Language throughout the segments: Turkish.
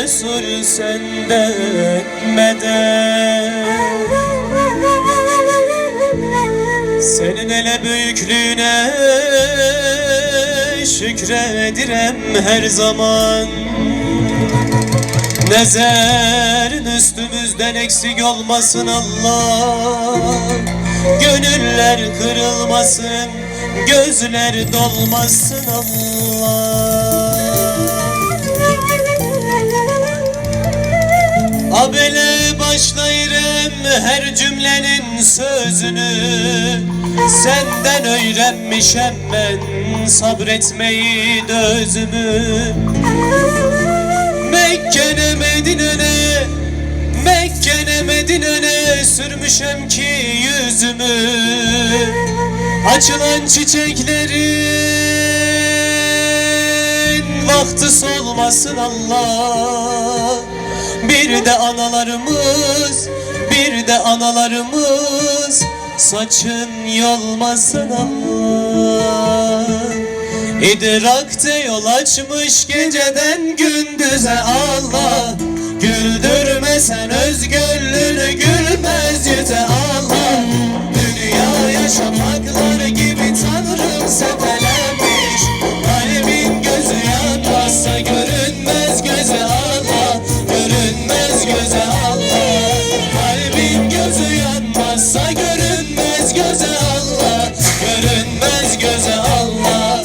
Resul senden medet. Senin ele büyüklüğüne şükredirem her zaman. Nezerin üstümüzden eksik olmasın Allah. Gönüller kırılmasın, gözler dolmasın Allah. Abele başlayırım her cümlenin sözünü. Senden öğrenmişem ben sabretmeyi dözümü. Mekke'ne Medine'ne sürmüşem ki yüzümü. Açılan çiçeklerin vakti solmasın Allah. Bir de analarımız saçın yolmasın Allah. İdrakte yol açmış geceden gündüze Allah. Güldürmesen özgürlüğünü gülmez yüze Allah. Dünya yaşamaklar gibi Tanrım sepelenmiş. Alemin gözü yanmazsa görünmez göze Allah. Görünmez göze Allah. Kalbin gözü yanmazsa görünmez göze Allah. Görünmez göze Allah.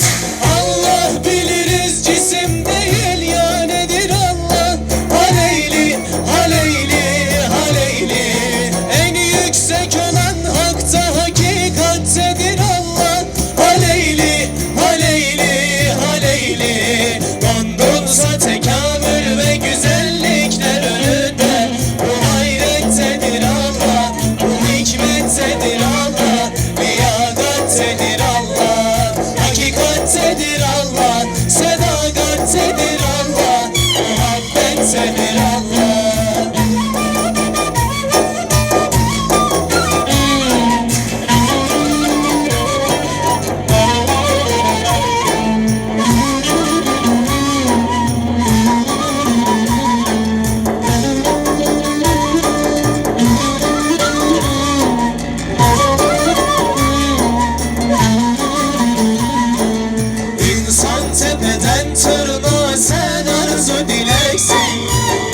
Allah biliriz cisim değil ya nedir Allah. Haleyli, haleyli, haleyli. En yüksek olan hakta hakikattedir Allah. Haleyli, haleyli, haleyli. Dondunsa tekamül ve güzellikler önünde. Bu hayrettedir Allah, bu hikmettedir Allah. Liyagattedir Allah, hakikattedir Allah. Sedakattedir Allah, muhabbettedir Allah. İnsan tepeden tırnağa sen arzu dileksin.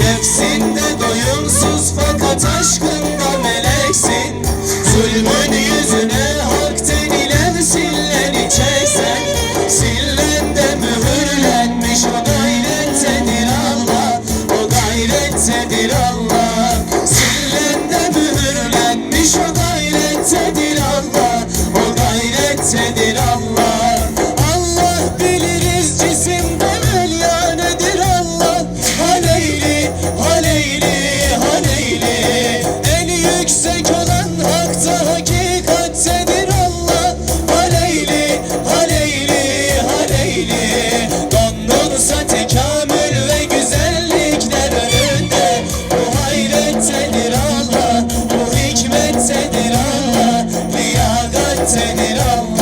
Nefsinde doyumsuz fakat aşkında meleksin. Zulmün yüzüne hak denilen silleni çeksen. Sillende mühürlenmiş o gayrettedir Allah. O gayrettedir Allah. Sillende mühürlenmiş o gayrettedir Allah. O gayrettedir Allah. Allah biliriz cisim değil ya nedir Allah. Haleyli, haleyli, haleyli. En yüksek olan hakta hakikattedir Allah. Haleyli, haleyli, haleyli. Dondunsa tekamül ve güzellikler önünde. Bu hayrettedir Allah, bu hikmettedir Allah. Liyagattedir Allah.